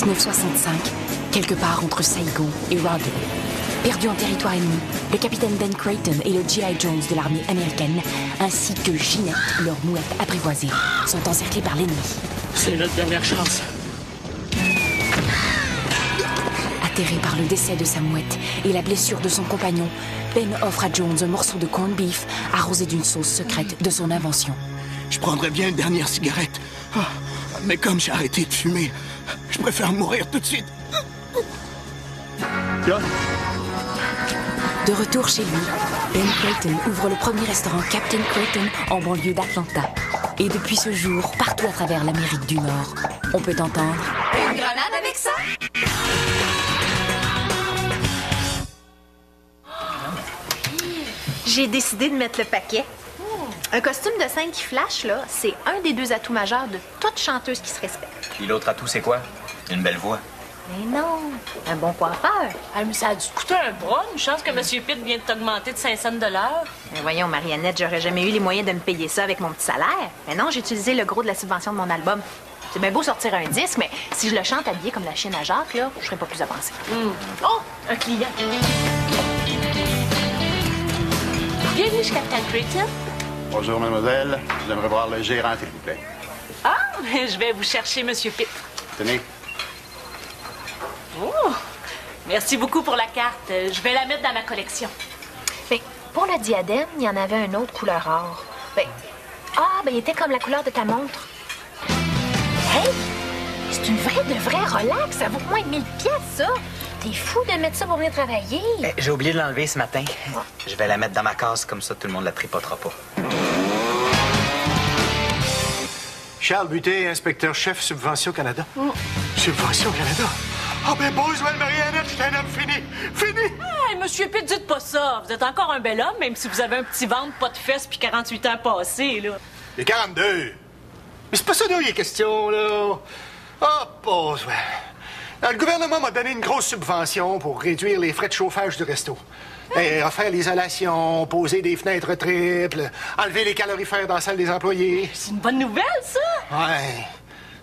1965, quelque part entre Saigon et Rawdon. Perdu en territoire ennemi, le capitaine Ben Creighton et le G.I. Jones de l'armée américaine, ainsi que Ginette, leur mouette apprivoisée, sont encerclés par l'ennemi. C'est notre dernière chance. Atterré par le décès de sa mouette et la blessure de son compagnon, Ben offre à Jones un morceau de corned beef arrosé d'une sauce secrète de son invention. Je prendrais bien une dernière cigarette. Oh, mais comme j'ai arrêté de fumer, je préfère mourir tout de suite. Là? De retour chez lui, Ben Creighton ouvre le premier restaurant Captain Creighton en banlieue d'Atlanta. Et depuis ce jour, partout à travers l'Amérique du Nord, on peut entendre... Une grenade avec ça? J'ai décidé de mettre le paquet. Un costume de scène qui flash, là, c'est un des deux atouts majeurs de toute chanteuse qui se respecte. Puis l'autre atout, c'est quoi? Une belle voix. Mais non, un bon coiffeur. Ah, mais ça a dû coûter un bras. Une chance que M. Pitt vient de t'augmenter de 5 cents $. Mais voyons, Mariannette, j'aurais jamais eu les moyens de me payer ça avec mon petit salaire. Mais non, j'ai utilisé le gros de la subvention de mon album. C'est bien beau sortir un disque, mais si je le chante habillé comme la chienne à Jacques, là, je serais pas plus avancée. Oh, un client. Bienvenue chez Captain Creighton. Bonjour, mademoiselle. J'aimerais voir le gérant, s'il vous plaît. Ah, je vais vous chercher M. Pitt. Tenez. Oh, merci beaucoup pour la carte. Je vais la mettre dans ma collection. Ben, pour le diadème, il y en avait un autre couleur or. Il était comme la couleur de ta montre. Hey! C'est une vraie de vraie relax. Ça vaut moins de 1000 pièces, ça. T'es fou de mettre ça pour venir travailler. J'ai oublié de l'enlever ce matin. Je vais la mettre dans ma case, comme ça tout le monde la tripotera pas. Charles Buté, inspecteur-chef Subvention Canada. Subvention Canada? Ah, ben, bonjour, Mariannette, je suis un homme fini. Fini! Hey, M. Pitt, dites pas ça. Vous êtes encore un bel homme, même si vous avez un petit ventre, pas de fesses, puis 48 ans passés, là. Les 42. Mais c'est pas ça dont il est question, là. Ah, bonjour. Le gouvernement m'a donné une grosse subvention pour réduire les frais de chauffage du resto. Refaire l'isolation, poser des fenêtres triples, enlever les calorifères dans la salle des employés. C'est une bonne nouvelle, ça. Ouais.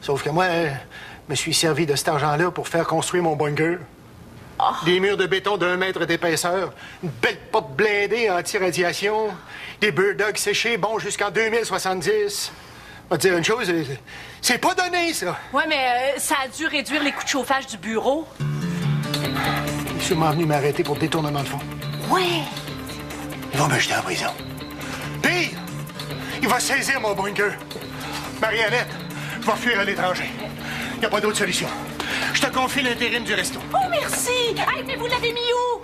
Sauf que moi, je me suis servi de cet argent-là pour faire construire mon bunker. Des murs de béton d'1 mètre d'épaisseur, une belle porte blindée anti-radiation, des bird-dogs séchés bons jusqu'en 2070. On va te dire une chose, c'est pas donné, ça. Ouais, mais ça a dû réduire les coûts de chauffage du bureau. Il est sûrement venu m'arrêter pour détournement de fonds. Ouais. Il va me jeter en prison. Pire, il va saisir mon bunker. Mariannette, je vais fuir à l'étranger. Il n'y a pas d'autre solution. Je te confie l'intérim du resto. Oh, merci. Hey, mais vous l'avez mis où?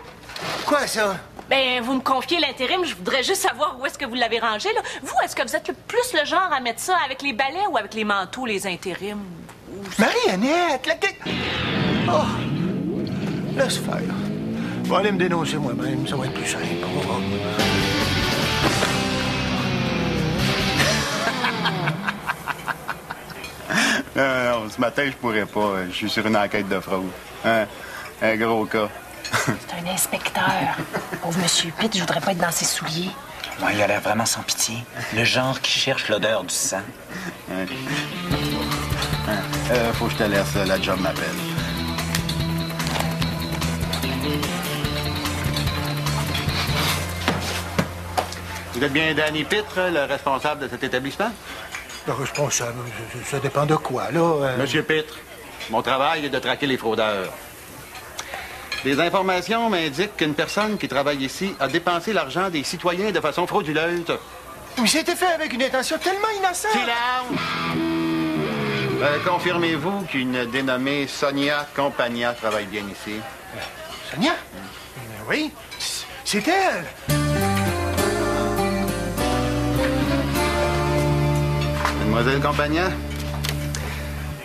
Quoi, ça? Ben, vous me confiez l'intérim, je voudrais juste savoir où est-ce que vous l'avez rangé, là. Vous, est-ce que vous êtes plus le genre à mettre ça avec les balais ou avec les manteaux, les intérims? Mariannette, Oh! Laisse faire. Je vais aller me dénoncer moi-même, ça va être plus simple. Non, ce matin, je pourrais pas. Je suis sur une enquête de fraude. Hein? Un gros cas. C'est un inspecteur. Pauvre Monsieur Pitt, je voudrais pas être dans ses souliers. Ouais, il a l'air vraiment sans pitié. Le genre qui cherche l'odeur du sang. Faut que je te laisse. La job m'appelle. Vous êtes bien Danny Pitre, le responsable de cet établissement? Le responsable, ça dépend de quoi, là. Monsieur Pitre, mon travail est de traquer les fraudeurs. Des informations m'indiquent qu'une personne qui travaille ici a dépensé l'argent des citoyens de façon frauduleuse. Mais c'était fait avec une intention tellement innocente. Silence! Confirmez-vous qu'une dénommée Sonia Compagna travaille bien ici? Sonia? Oui, c'est elle. Mademoiselle Compagna,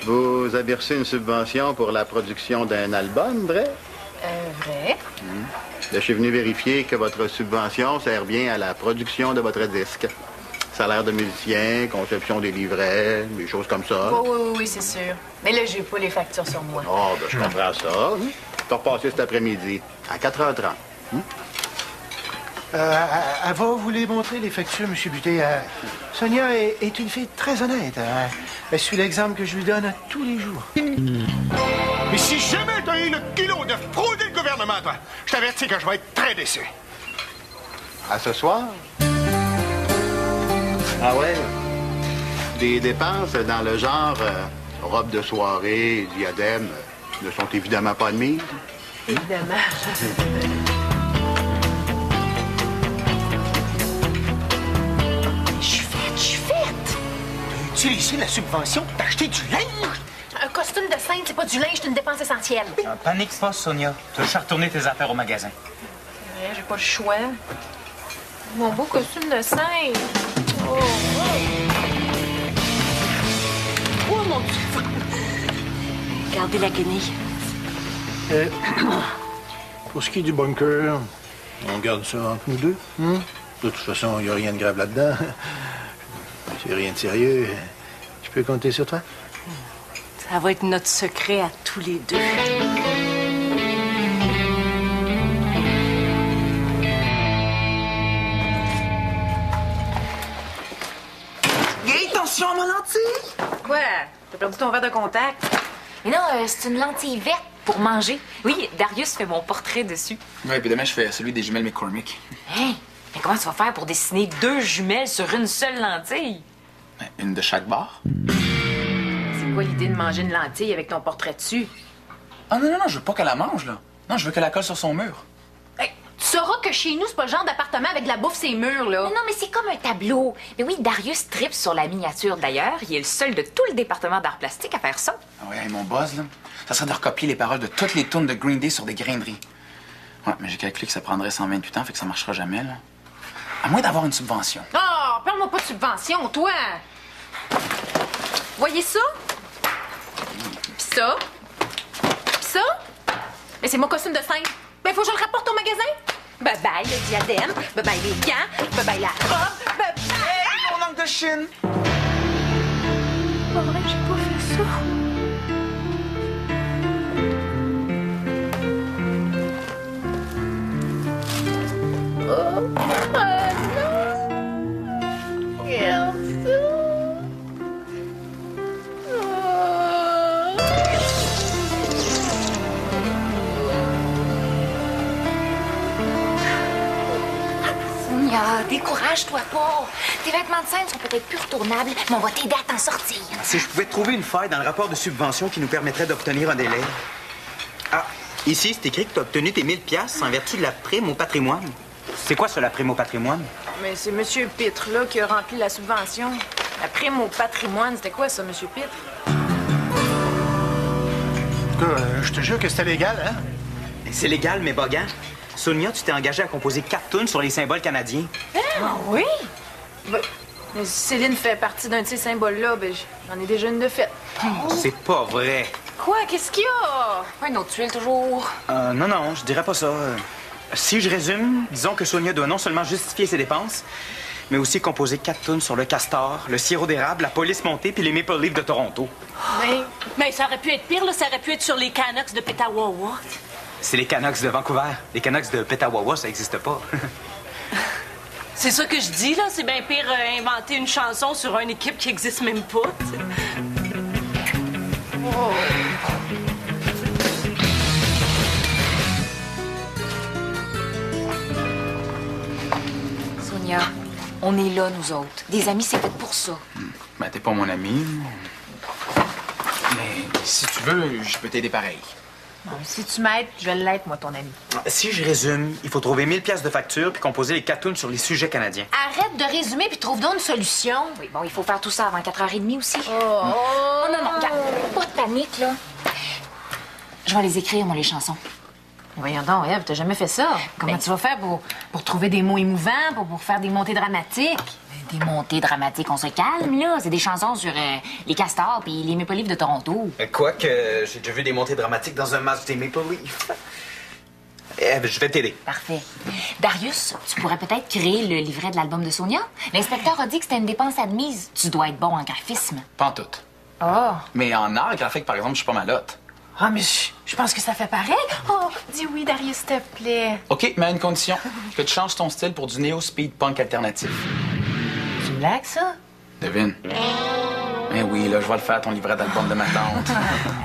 vous avez reçu une subvention pour la production d'un album, vrai? Vrai. Je suis venu vérifier que votre subvention sert bien à la production de votre disque. Salaire de musicien, conception des livrets, des choses comme ça. Oui, c'est sûr. Mais là, j'ai pas les factures sur moi. Oh, ben, je comprends ça. Je vais repasser cet après-midi, à 4h30. Elle va vous les montrer, les factures, M. Buté. Sonia est une fille très honnête. Elle suit l'exemple que je lui donne tous les jours. Si jamais t'as eu le kilo de frauder le gouvernement, toi, je t'avertis que je vais être très déçu. À ce soir? Ah ouais? Des dépenses dans le genre robe de soirée, diadème, ne sont évidemment pas admises. Évidemment. Je suis faite. T'as utilisé la subvention pour t'acheter du linge? Un costume de scène, c'est pas du linge, c'est une dépense essentielle. Panique pas, Sonia. Tu vas juste retourner tes affaires au magasin. Ouais, j'ai pas le choix. Mon beau costume de scène. Oh, Oh, mon Dieu! Gardez la guenille. Pour ce qui est du bunker, on garde ça entre nous deux. De toute façon, il n'y a rien de grave là-dedans. C'est rien de sérieux. Je peux compter sur toi? Ça va être notre secret à tous les deux. Hey, attention à mon lentille! quoi? T'as perdu ton verre de contact? Mais non, c'est une lentille verte pour manger. Oui, Darius fait mon portrait dessus. Ouais, puis demain, je fais celui des jumelles McCormick. Hein? Mais comment tu vas faire pour dessiner 2 jumelles sur une seule lentille? Ouais, une de chaque barre. C'est quoi l'idée de manger une lentille avec ton portrait dessus? Ah non, je veux pas qu'elle la mange, là. Non, je veux qu'elle la colle sur son mur. Hey, tu sauras que chez nous, c'est pas le genre d'appartement avec de la bouffe ses murs, là. Mais non, mais c'est comme un tableau. Mais oui, Darius tripe sur la miniature d'ailleurs. Il est le seul de tout le département d'art plastique à faire ça. Ah ouais, hey, mon buzz, là, ça serait de recopier les paroles de toutes les tunes de Green Day sur des graineries. Ouais, mais j'ai calculé que ça prendrait 128 ans, fait que ça marchera jamais, là. À moins d'avoir une subvention. Oh, parle-moi pas de subvention, toi! Voyez ça? Pis ça? Pis ça? Mais c'est mon costume de scène. Ben, faut que je le rapporte au magasin. Bye-bye le diadème, bye-bye les gants, bye-bye la robe, bye-bye... Hey, mon oncle de Chine! Pas vrai, j'ai pas fait ça. Sonia, décourage-toi pas. Tes vêtements de scène sont peut-être plus retournables, mais on va t'aider à t'en sortir. Si je pouvais trouver une faille dans le rapport de subvention qui nous permettrait d'obtenir un délai. Ah, ici, c'est écrit que tu as obtenu tes 1000 piastres en vertu de la prime au patrimoine. C'est quoi ça, la prime au patrimoine? Mais c'est M. Pitre, là, qui a rempli la subvention. La prime au patrimoine, c'était quoi, ça, M. Pitre? En tout cas, je te jure que c'était légal, hein? C'est légal, mais boguant. Sonia, tu t'es engagée à composer 4 tunes sur les symboles canadiens. Ah oui? Ben, mais Céline fait partie d'un de ces symboles-là, ben, j'en ai déjà une de faite. C'est pas vrai. Quoi? Qu'est-ce qu'il y a? Un autre tuile, toujours. Non, je dirais pas ça. Si je résume, disons que Sonia doit non seulement justifier ses dépenses, mais aussi composer 4 tunes sur le castor, le sirop d'érable, la police montée puis les Maple Leafs de Toronto. Mais ça aurait pu être pire, là. Ça aurait pu être sur les Canucks de Petawawa. C'est les Canucks de Vancouver. Les Canucks de Petawawa, ça n'existe pas. C'est ça que je dis, là. C'est bien pire inventer une chanson sur une équipe qui existe même pas, tu sais. Sonia, on est là, nous autres. Des amis, c'est fait pour ça. Ben, t'es pas mon ami. Mais si tu veux, je peux t'aider pareil. Bon, si tu m'aides, je vais l'être, moi, ton ami. Si je résume, il faut trouver 1000 piastres de facture puis composer les 4 tunes sur les sujets canadiens. Arrête de résumer puis trouve donc une solution. Oui, bon, il faut faire tout ça avant 4h30 aussi. Oh. Non, regarde, pas de panique, là. Je vais les écrire, moi, les chansons. Voyons donc, Ève, t'as jamais fait ça. Comment tu vas faire pour trouver des mots émouvants, pour faire des montées dramatiques? Des montées dramatiques, on se calme, là. C'est des chansons sur les castors puis les Maple Leafs de Toronto. Quoique, j'ai déjà vu des montées dramatiques dans un match des Maple Leafs. Je vais t'aider. Parfait. Darius, tu pourrais peut-être créer le livret de l'album de Sonia? L'inspecteur a dit que c'était une dépense admise. Tu dois être bon en graphisme. Pas en tout. Oh. Mais en art graphique, par exemple, je suis pas malotte. Ah, mais je pense que ça fait pareil. Oh, dis oui, Darius, s'il te plaît. OK, mais à une condition. Que tu changes ton style pour du néo-speed punk alternatif. C'est une blague, ça? Devine. Eh oui, là, je vais le faire, ton livret d'album de ma tante.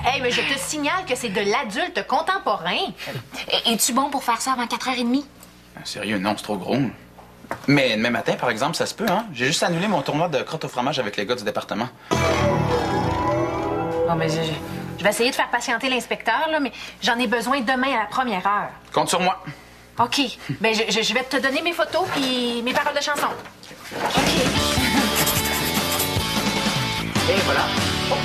Hey, mais je te signale que c'est de l'adulte contemporain. Es-tu bon pour faire ça avant 4h30? Sérieux, non, c'est trop gros. Mais demain matin, par exemple, ça se peut, hein? J'ai juste annulé mon tournoi de crotte au fromage avec les gars du département. Bon, mais je vais essayer de faire patienter l'inspecteur, là, mais j'en ai besoin demain à la première heure. Compte sur moi. OK. Ben, je vais te donner mes photos puis mes paroles de chanson. OK. Et voilà. Oh.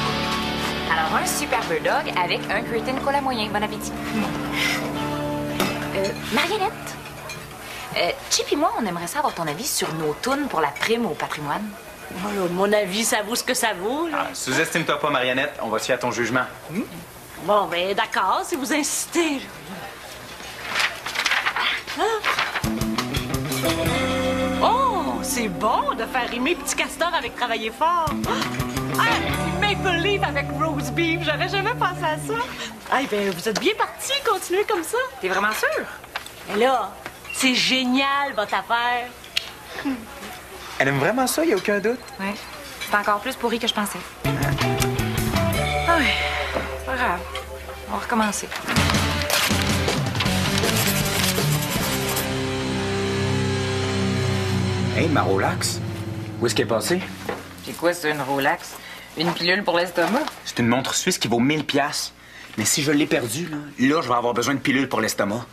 Alors, un Super Bulldog avec un Cretin Cola moyen. Bon appétit. Marionnette, Chip et moi, on aimerait savoir ton avis sur nos tunes pour la prime au patrimoine. Voilà, mon avis, ça vaut ce que ça vaut, là. Sous-estime-toi pas, Marionnette. On va se fier à ton jugement. Bon, ben d'accord, si vous insistez. Ah. Oh, c'est bon de faire rimer Petit Castor avec Travailler fort. Ah, Maple Leaf avec Rose Beef, j'aurais jamais pensé à ça. Ah, ben vous êtes bien partis, continuez comme ça. T'es vraiment sûr? Mais là, c'est génial, votre affaire. Elle aime vraiment ça, y a aucun doute. Oui. C'est encore plus pourri que je pensais. Ah oui, pas grave. On va recommencer. Hey, ma Rolex, où est-ce qu'elle est passée? C'est quoi, c'est une Rolex? Une pilule pour l'estomac? C'est une montre suisse qui vaut 1000 $. Mais si je l'ai perdue, là, je vais avoir besoin de pilules pour l'estomac.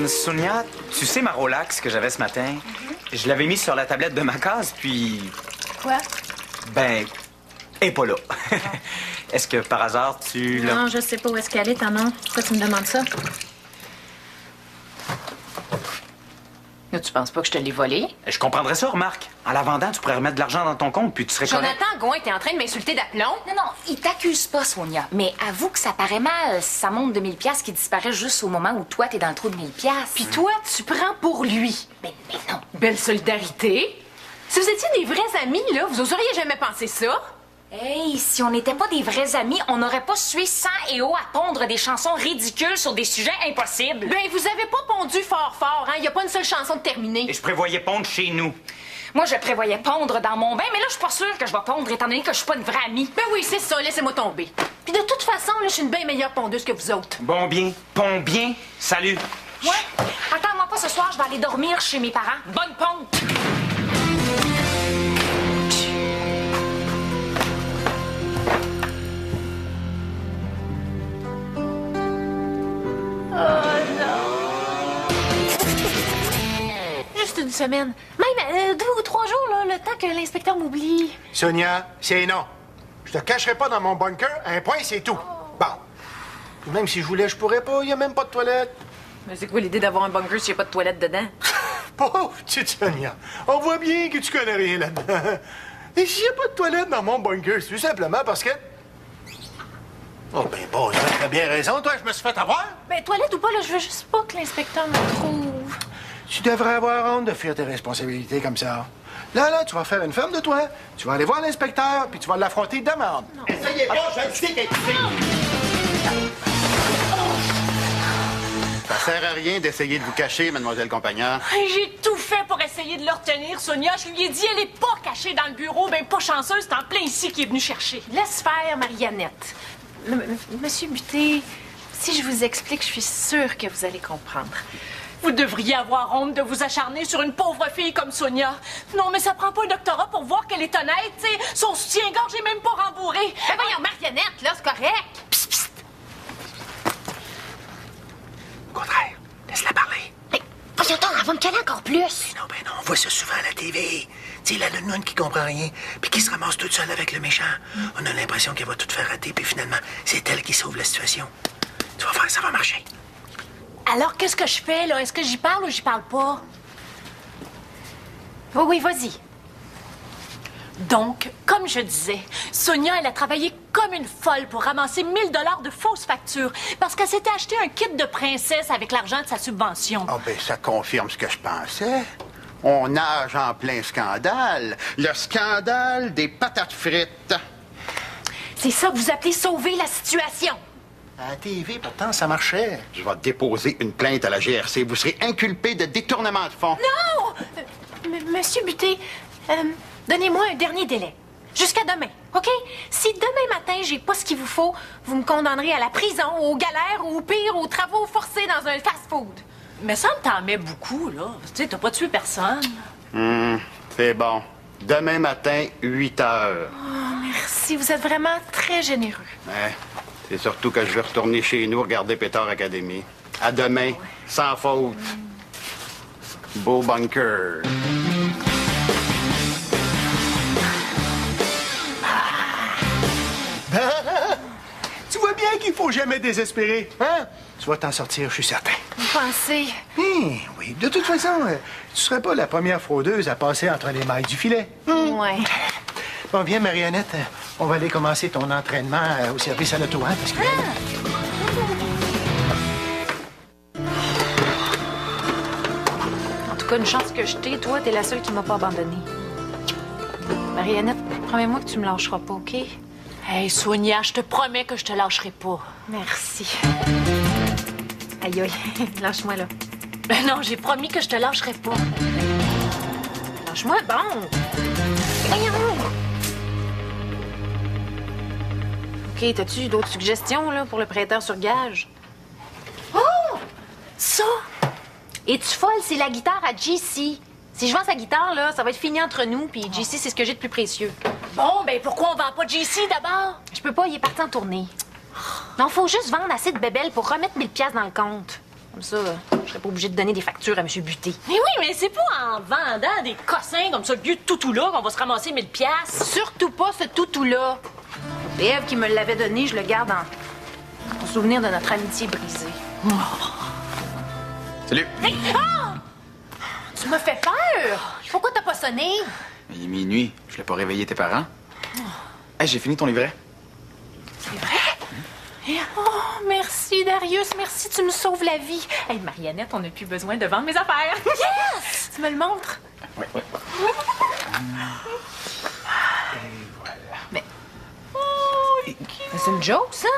Sonia, tu sais ma Rolex que j'avais ce matin? Je l'avais mise sur la tablette de ma case, puis... Quoi? Ben, elle est pas là. Est-ce que par hasard tu l'as... Non, je sais pas où est-ce qu'elle est, ta maman. Pourquoi tu me demandes ça? Là, tu penses pas que je te l'ai volée? Je comprendrais ça, remarque. En la vendant, tu pourrais remettre de l'argent dans ton compte, puis tu serais correct. Jonathan Gouin, t'es en train de m'insulter d'aplomb? Non, non, il t'accuse pas, Sonia. Mais avoue que ça paraît mal, sa montre de 1000 $ qui disparaît juste au moment où toi, t'es dans le trou de 1000 $. Puis toi, tu prends pour lui. Mais non. Belle solidarité. Si vous étiez des vrais amis, là, vous oseriez jamais penser ça? Hey, si on n'était pas des vrais amis, on n'aurait pas sué sang et eau à pondre des chansons ridicules sur des sujets impossibles. Ben, vous avez pas pondu fort, hein? Y a pas une seule chanson de terminée. Et je prévoyais pondre chez nous. Moi, je prévoyais pondre dans mon bain, mais là, je suis pas sûre que je vais pondre, étant donné que je suis pas une vraie amie. Ben oui, c'est ça, laissez-moi tomber. Puis de toute façon, là, je suis une bien meilleure pondeuse que vous autres. Bon bien, pond bien, salut. Ouais. Attends-moi pas ce soir, je vais aller dormir chez mes parents. Bonne ponte! Juste une semaine. Même 2 ou 3 jours, là, le temps que l'inspecteur m'oublie. Sonia, c'est non. Je te cacherai pas dans mon bunker, un point, c'est tout. Bon. Puis même si je voulais, je pourrais pas, y a même pas de toilette. Mais c'est quoi l'idée d'avoir un bunker s'il n'y a pas de toilette dedans? Pauvre petite Sonia, on voit bien que tu connais rien là-dedans. Et s'il n'y a pas de toilette dans mon bunker, c'est tout simplement parce que... Oh, ben bon, tu as bien raison, toi, je me suis fait avoir. Ben, toilette ou pas, là, je veux juste pas que l'inspecteur me trouve. Tu devrais avoir honte de fuir tes responsabilités comme ça. Là, tu vas faire une ferme de toi. Tu vas aller voir l'inspecteur, puis tu vas l'affronter de demande. Essayez pas, je le sais qu'elle Ça sert à rien d'essayer de vous cacher, mademoiselle Compagnard. J'ai tout fait pour essayer de le retenir, Sonia. Je lui ai dit, elle est pas cachée dans le bureau. Ben, pas chanceuse, c'est en plein ici qu'il est venu chercher. Laisse faire, Mariannette. Monsieur Buté, si je vous explique, je suis sûre que vous allez comprendre. Vous devriez avoir honte de vous acharner sur une pauvre fille comme Sonia. Non, mais ça prend pas un doctorat pour voir qu'elle est honnête, tu sais. Son soutien-gorge est même pas rembourré. Ben voyons, Mariannette, là, c'est correct. Psst, psst. Au contraire, laisse-la parler. Mais voyons donc, elle va me caler encore plus. Non, on voit ça souvent à la TV. Tu sais, la nounoune qui comprend rien, puis qui se ramasse toute seule avec le méchant. On a l'impression qu'elle va tout faire rater, puis finalement, c'est elle qui sauve la situation. Tu vas voir, ça va marcher. Alors, qu'est-ce que je fais, là? Est-ce que j'y parle ou j'y parle pas? Oui, vas-y. Donc, comme je disais, Sonia, elle a travaillé comme une folle pour ramasser 1000 $ de fausses factures parce qu'elle s'était acheté un kit de princesse avec l'argent de sa subvention. Ah, ben, ça confirme ce que je pensais. On nage en plein scandale. Le scandale des patates frites. C'est ça que vous appelez sauver la situation. À la TV, pourtant, ça marchait. Je vais déposer une plainte à la GRC. Vous serez inculpé de détournement de fonds. Non! Monsieur Buté, donnez-moi un dernier délai. Jusqu'à demain, OK? Si demain matin, j'ai pas ce qu'il vous faut, vous me condamnerez à la prison, aux galères, ou au pire, aux travaux forcés dans un fast-food. Mais ça me t'en met beaucoup, là. Tu sais, t'as pas tué personne. C'est bon. Demain matin, 8 heures. Oh, merci, vous êtes vraiment très généreux. Ouais. C'est surtout que je vais retourner chez nous regarder Pétard Academy. À demain, sans faute. Beau bunker. Tu vois bien qu'il faut jamais désespérer, hein? Tu vas t'en sortir, je suis certain. Vous pensez? Oui. De toute façon, tu serais pas la première fraudeuse à passer entre les mailles du filet. Ouais. Bon, viens, Marionnette. On va aller commencer ton entraînement au service à l'auto, hein, parce que... En tout cas, une chance que je t'ai. Toi, t'es la seule qui m'a pas abandonnée. Marionnette, promets-moi que tu me lâcheras pas, OK? Hey, Sonia, je te promets que je te lâcherai pas. Merci. Aïe, aïe. Lâche-moi, là. Ben non, j'ai promis que je te lâcherai pas. Lâche-moi, bon. Voyons. OK, t'as-tu d'autres suggestions, là, pour le prêteur sur gage? Oh! Ça! Es-tu folle? C'est la guitare à JC. Si je vends sa guitare, là, ça va être fini entre nous, puis JC, c'est ce que j'ai de plus précieux. Bon, ben pourquoi on vend pas JC d'abord? Je peux pas, il est parti en tournée. Non, faut juste vendre assez de bébelles pour remettre 1000 piastres dans le compte. Comme ça, je serais pas obligée de donner des factures à M. Buté. Mais oui, mais c'est pas en vendant des cossins comme ça, le vieux toutou-là, qu'on va se ramasser 1000 piastres. Surtout pas ce toutou-là. C'est Ève qui me l'avait donné, je le garde en souvenir de notre amitié brisée. Salut. Hey! Ah! Tu m'as fait peur! Pourquoi t'as pas sonné? Il est minuit. Je voulais pas réveiller tes parents. Hey, j'ai fini ton livret. C'est vrai? Oh, merci, Darius. Merci, tu me sauves la vie. Hey, Marionnette, on n'a plus besoin de vendre mes affaires. Yes! Tu me le montres? Oui. Mais... Mais c'est une joke, ça?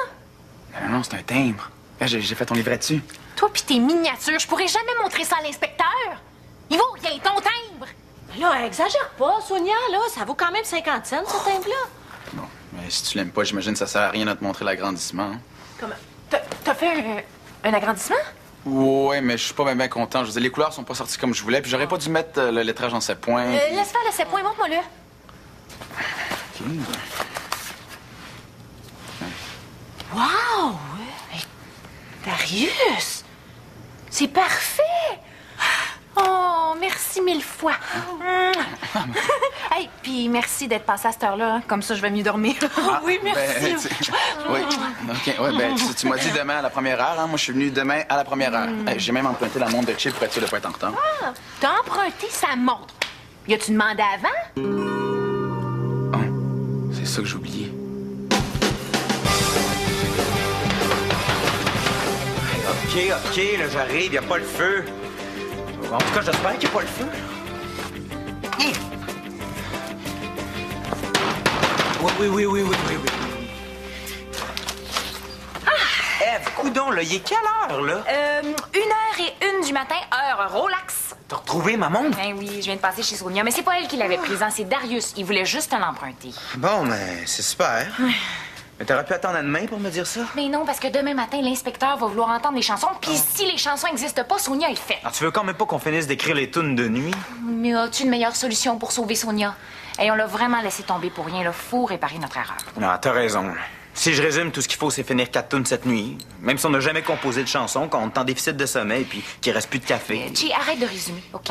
Non, c'est un timbre. J'ai fait ton livret dessus. Toi pis tes miniatures, je pourrais jamais montrer ça à l'inspecteur. Il vaut rien, ton timbre. Là, exagère pas, Sonia, là. Ça vaut quand même 50 cents, ce timbre-là. Bon, mais si tu l'aimes pas, j'imagine que ça sert à rien de te montrer l'agrandissement. Hein? Comment? T'as fait un agrandissement? Ouais, mais je suis pas bien content. Je veux dire, les couleurs sont pas sorties comme je voulais, puis j'aurais pas dû mettre le lettrage en 7 points. Laisse faire le 7 points, montre-moi-le. OK. Wow! Hey, Darius! C'est parfait! Oh, merci 1000 fois. Hey, puis merci d'être passé à cette heure-là. Hein. Comme ça, je vais mieux dormir. Oui, merci. Oui. OK. Ouais, ben, tu m'as dit demain à la première heure. Hein? Moi, je suis venu demain à la première heure. Hey, j'ai même emprunté la montre de Chip pour être sûr de pas être en retard. Ah, t'as emprunté sa montre. Y a-tu demandé avant? Oh, c'est ça que j'ai oublié. OK, là, j'arrive, y a pas le feu. En tout cas, j'espère qu'il n'y a pas le feu. Oui. Ève, coudonc, là, il est quelle heure, là? 1h01 du matin, heure Rolex. T'as retrouvé ma montre? Ben oui, je viens de passer chez Sonia, mais c'est pas elle qui l'avait prise, hein, c'est Darius. Il voulait juste l'emprunter. Bon, mais c'est super. Mais t'aurais pu attendre à demain pour me dire ça? Mais non, parce que demain matin, l'inspecteur va vouloir entendre les chansons, puis si les chansons n'existent pas, Sonia est faite. Alors, tu veux quand même pas qu'on finisse d'écrire les tunes de nuit? Mais as-tu une meilleure solution pour sauver Sonia? Et on l'a vraiment laissé tomber pour rien, là. Faut réparer notre erreur. Non, t'as raison. Si je résume, tout ce qu'il faut, c'est finir 4 tunes cette nuit. Même si on n'a jamais composé de chansons, qu'on est en déficit de sommeil, puis qu'il reste plus de café. Jay, arrête de résumer, OK?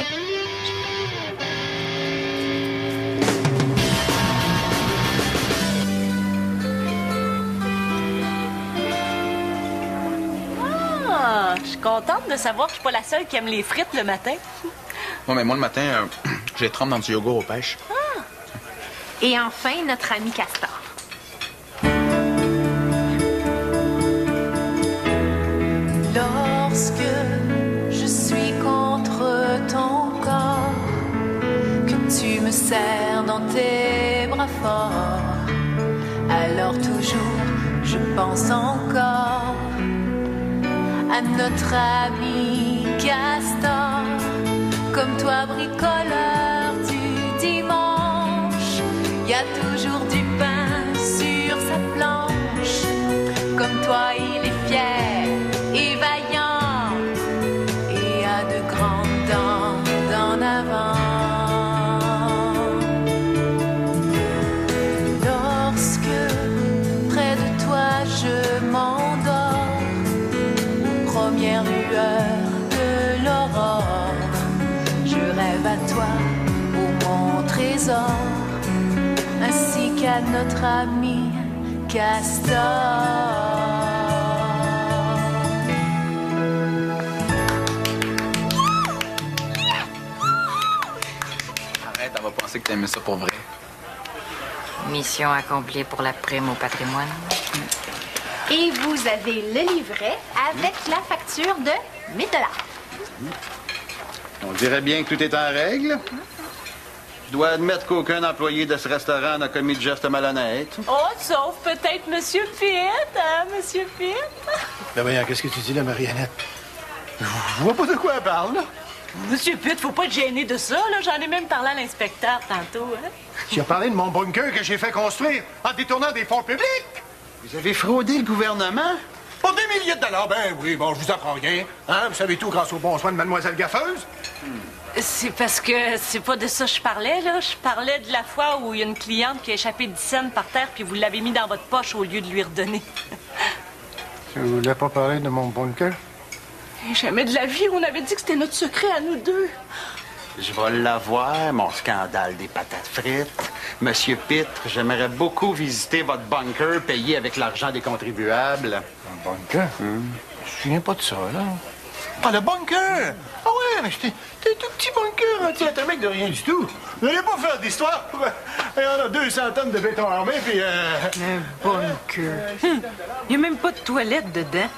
Je suis contente de savoir que je suis pas la seule qui aime les frites le matin. Ouais, mais moi, le matin, je les trempe dans du yogourt aux pêches. Et enfin, notre ami Castor. Lorsque je suis contre ton corps, que tu me serres dans tes bras forts, alors toujours je pense encore à notre ami Castor, comme toi bricoleur du dimanche. Y a toujours du pain sur sa planche, comme toi il est fier et vaillant, et a de grandes dents d'en avant. Lorsque près de toi je m'endors, aux premières lueurs de l'aurore, je rêve à toi, ô mon trésor, ainsi qu'à notre ami Castor. Arrête, elle va penser que t'aimais ça pour vrai. Mission accomplie pour la prime au patrimoine. Et vous avez le livret avec la facture de 1000 $. On dirait bien que tout est en règle. Je dois admettre qu'aucun employé de ce restaurant n'a commis de geste malhonnête. Oh, sauf peut-être Monsieur Pitt, hein, Monsieur Pitt? Ben voyons, qu'est-ce que tu dis là, Mariannette? Je vois pas de quoi elle parle, là. Monsieur Pitt, faut pas être gêné de ça, là. J'en ai même parlé à l'inspecteur tantôt, hein. J'ai parlé de mon bunker que j'ai fait construire en détournant des fonds publics. Vous avez fraudé le gouvernement? Pour des milliers de $, ben oui, bon, je vous apprends rien. Hein, vous savez tout grâce au bon soin de Mademoiselle Gaffeuse. C'est parce que c'est pas de ça que je parlais, là. Je parlais de la fois où il y a une cliente qui a échappé 10 cents par terre puis vous l'avez mis dans votre poche au lieu de lui redonner. Tu voulais pas parler de mon bunker? Jamais de la vie, on avait dit que c'était notre secret à nous deux. Je vais l'avoir, mon scandale des patates frites. Monsieur Pitre, j'aimerais beaucoup visiter votre bunker payé avec l'argent des contribuables. Un bunker? Je me souviens pas de ça, là. Ah, le bunker! Ah ouais, mais c'était un tout petit bunker anti-atomique de rien du tout. Vous n'allez pas faire d'histoire. Il y en a 200 tonnes de béton armé, puis... Un bunker. Il n'y a même pas de toilette dedans.